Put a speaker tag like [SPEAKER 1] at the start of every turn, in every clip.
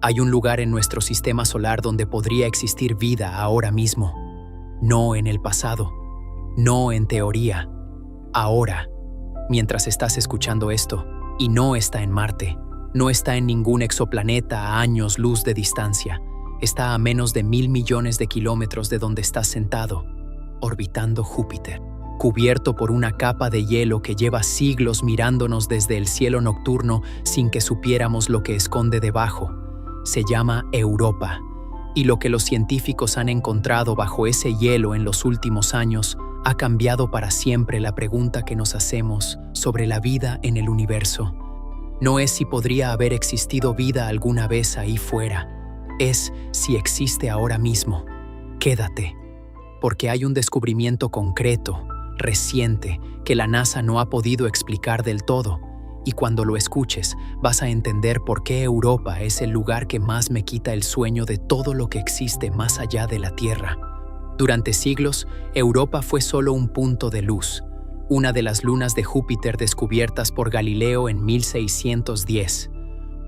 [SPEAKER 1] Hay un lugar en nuestro sistema solar donde podría existir vida ahora mismo. No en el pasado, no en teoría, ahora. Mientras estás escuchando esto, y no está en Marte, no está en ningún exoplaneta a años luz de distancia, está a menos de 1.000 millones de kilómetros de donde estás sentado, orbitando Júpiter, cubierto por una capa de hielo que lleva siglos mirándonos desde el cielo nocturno sin que supiéramos lo que esconde debajo. Se llama Europa, y lo que los científicos han encontrado bajo ese hielo en los últimos años ha cambiado para siempre la pregunta que nos hacemos sobre la vida en el universo. No es si podría haber existido vida alguna vez ahí fuera, es si existe ahora mismo. Quédate, porque hay un descubrimiento concreto, reciente, que la NASA no ha podido explicar del todo, y cuando lo escuches vas a entender por qué Europa es el lugar que más me quita el sueño de todo lo que existe más allá de la Tierra. Durante siglos, Europa fue solo un punto de luz, una de las lunas de Júpiter descubiertas por Galileo en 1610.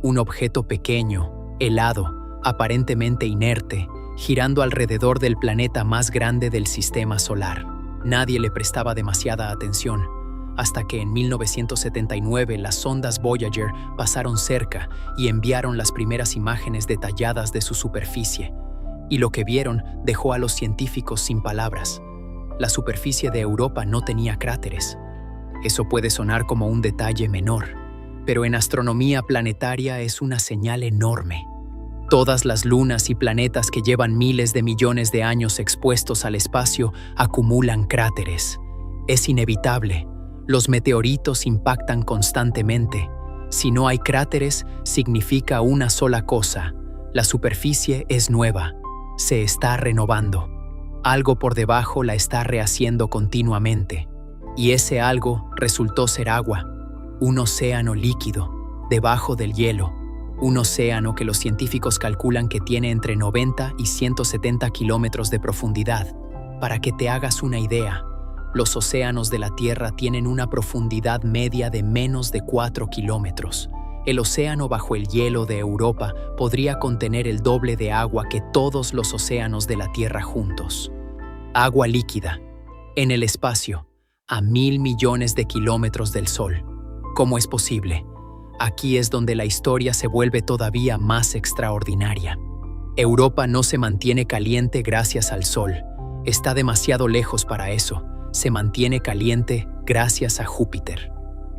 [SPEAKER 1] Un objeto pequeño, helado, aparentemente inerte, girando alrededor del planeta más grande del sistema solar. Nadie le prestaba demasiada atención, hasta que en 1979 las sondas Voyager pasaron cerca y enviaron las primeras imágenes detalladas de su superficie. Y lo que vieron dejó a los científicos sin palabras. La superficie de Europa no tenía cráteres. Eso puede sonar como un detalle menor, pero en astronomía planetaria es una señal enorme. Todas las lunas y planetas que llevan miles de millones de años expuestos al espacio acumulan cráteres. Es inevitable. Los meteoritos impactan constantemente. Si no hay cráteres, significa una sola cosa: la superficie es nueva, se está renovando. Algo por debajo la está rehaciendo continuamente. Y ese algo resultó ser agua, un océano líquido, debajo del hielo. Un océano que los científicos calculan que tiene entre 90 y 170 kilómetros de profundidad. Para que te hagas una idea, los océanos de la Tierra tienen una profundidad media de menos de 4 kilómetros. El océano bajo el hielo de Europa podría contener el doble de agua que todos los océanos de la Tierra juntos. Agua líquida, en el espacio, a 1.000 millones de kilómetros del Sol. ¿Cómo es posible? Aquí es donde la historia se vuelve todavía más extraordinaria. Europa no se mantiene caliente gracias al Sol. Está demasiado lejos para eso. Se mantiene caliente gracias a Júpiter.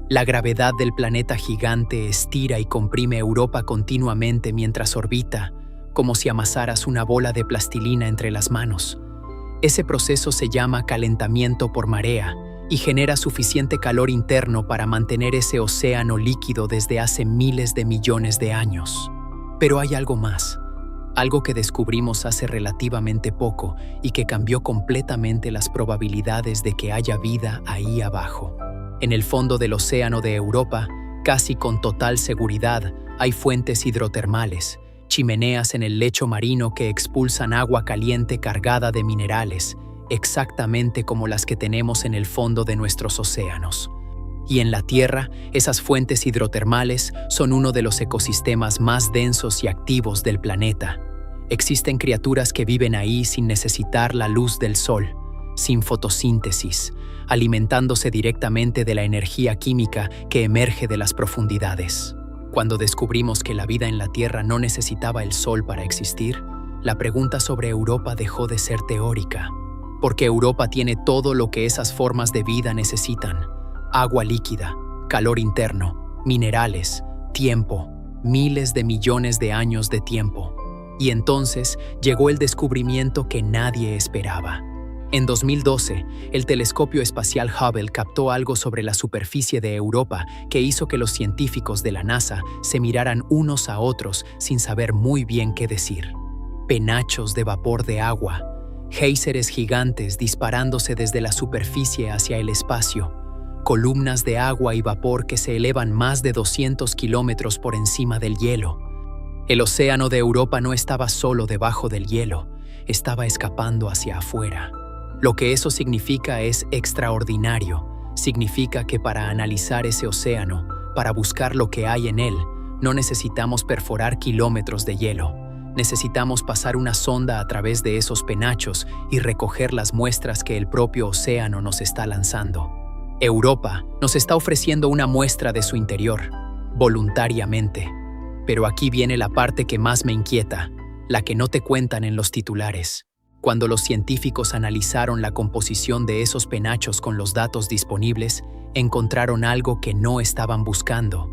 [SPEAKER 1] La gravedad del planeta gigante estira y comprime Europa continuamente mientras orbita, como si amasaras una bola de plastilina entre las manos. Ese proceso se llama calentamiento por marea y genera suficiente calor interno para mantener ese océano líquido desde hace miles de millones de años. Pero hay algo más, algo que descubrimos hace relativamente poco y que cambió completamente las probabilidades de que haya vida ahí abajo. En el fondo del océano de Europa, casi con total seguridad, hay fuentes hidrotermales, chimeneas en el lecho marino que expulsan agua caliente cargada de minerales, exactamente como las que tenemos en el fondo de nuestros océanos. Y en la Tierra, esas fuentes hidrotermales son uno de los ecosistemas más densos y activos del planeta. Existen criaturas que viven ahí sin necesitar la luz del sol, sin fotosíntesis, alimentándose directamente de la energía química que emerge de las profundidades. Cuando descubrimos que la vida en la Tierra no necesitaba el sol para existir, la pregunta sobre Europa dejó de ser teórica. Porque Europa tiene todo lo que esas formas de vida necesitan: agua líquida, calor interno, minerales, tiempo, miles de millones de años de tiempo. Y entonces llegó el descubrimiento que nadie esperaba. En 2012, el telescopio espacial Hubble captó algo sobre la superficie de Europa que hizo que los científicos de la NASA se miraran unos a otros sin saber muy bien qué decir. Penachos de vapor de agua, géiseres gigantes disparándose desde la superficie hacia el espacio, columnas de agua y vapor que se elevan más de 200 kilómetros por encima del hielo. El océano de Europa no estaba solo debajo del hielo, estaba escapando hacia afuera. Lo que eso significa es extraordinario. Significa que para analizar ese océano, para buscar lo que hay en él, No necesitamos perforar kilómetros de hielo. Necesitamos pasar una sonda a través de esos penachos y recoger las muestras que el propio océano nos está lanzando. Europa nos está ofreciendo una muestra de su interior, voluntariamente. Pero aquí viene la parte que más me inquieta, la que no te cuentan en los titulares. Cuando los científicos analizaron la composición de esos penachos con los datos disponibles, encontraron algo que no estaban buscando.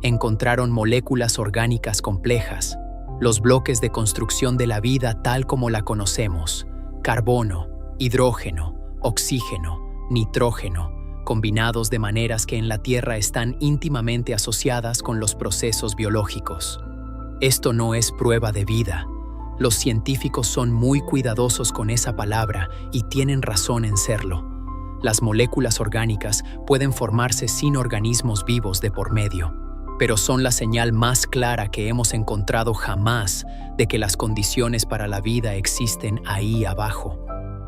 [SPEAKER 1] Encontraron moléculas orgánicas complejas, los bloques de construcción de la vida tal como la conocemos: carbono, hidrógeno, oxígeno, nitrógeno, combinados de maneras que en la Tierra están íntimamente asociadas con los procesos biológicos. Esto no es prueba de vida. Los científicos son muy cuidadosos con esa palabra y tienen razón en serlo. Las moléculas orgánicas pueden formarse sin organismos vivos de por medio, pero son la señal más clara que hemos encontrado jamás de que las condiciones para la vida existen ahí abajo.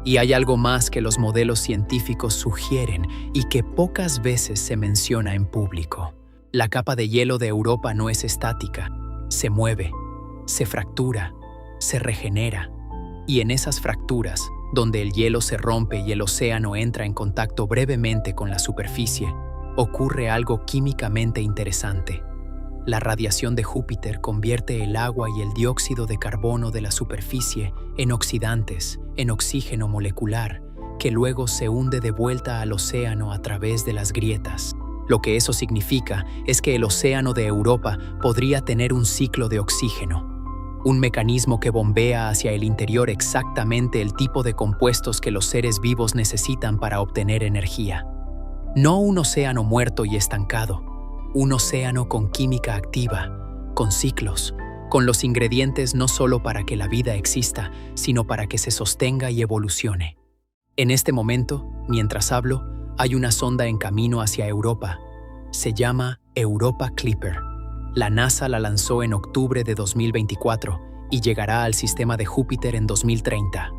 [SPEAKER 1] Y hay algo más que los modelos científicos sugieren y que pocas veces se menciona en público. La capa de hielo de Europa no es estática, se mueve, se fractura, se regenera. Y en esas fracturas, donde el hielo se rompe y el océano entra en contacto brevemente con la superficie, ocurre algo químicamente interesante. La radiación de Júpiter convierte el agua y el dióxido de carbono de la superficie en oxidantes, en oxígeno molecular, que luego se hunde de vuelta al océano a través de las grietas. Lo que eso significa es que el océano de Europa podría tener un ciclo de oxígeno, un mecanismo que bombea hacia el interior exactamente el tipo de compuestos que los seres vivos necesitan para obtener energía. No un océano muerto y estancado, un océano con química activa, con ciclos, con los ingredientes no solo para que la vida exista, sino para que se sostenga y evolucione. En este momento, mientras hablo, hay una sonda en camino hacia Europa. Se llama Europa Clipper. La NASA la lanzó en octubre de 2024 y llegará al sistema de Júpiter en 2030.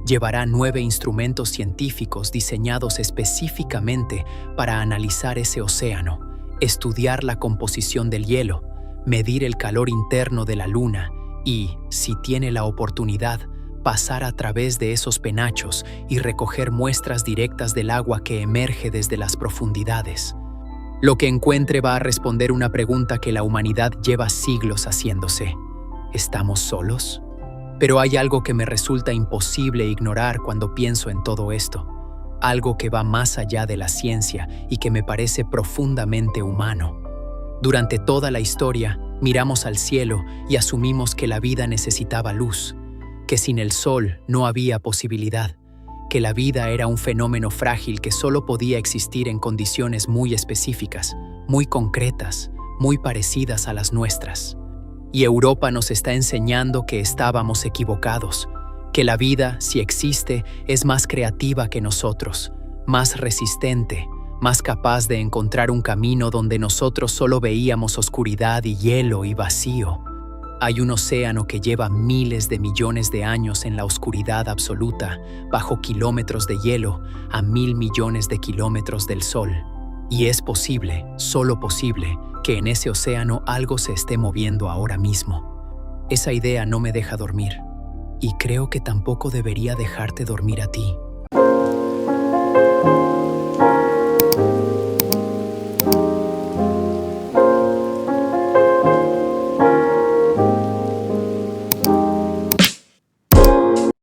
[SPEAKER 1] Llevará 9 instrumentos científicos diseñados específicamente para analizar ese océano, estudiar la composición del hielo, medir el calor interno de la Luna y, si tiene la oportunidad, pasar a través de esos penachos y recoger muestras directas del agua que emerge desde las profundidades. Lo que encuentre va a responder una pregunta que la humanidad lleva siglos haciéndose. ¿Estamos solos? Pero hay algo que me resulta imposible ignorar cuando pienso en todo esto. Algo que va más allá de la ciencia y que me parece profundamente humano. Durante toda la historia, miramos al cielo y asumimos que la vida necesitaba luz, que sin el sol no había posibilidad, que la vida era un fenómeno frágil que solo podía existir en condiciones muy específicas, muy concretas, muy parecidas a las nuestras. Y Europa nos está enseñando que estábamos equivocados, que la vida, si existe, es más creativa que nosotros, más resistente, más capaz de encontrar un camino donde nosotros solo veíamos oscuridad y hielo y vacío. Hay un océano que lleva miles de millones de años en la oscuridad absoluta, bajo kilómetros de hielo, a 1.000 millones de kilómetros del Sol. Y es posible, solo posible, que en ese océano algo se esté moviendo ahora mismo. Esa idea no me deja dormir. Y creo que tampoco debería dejarte dormir a ti.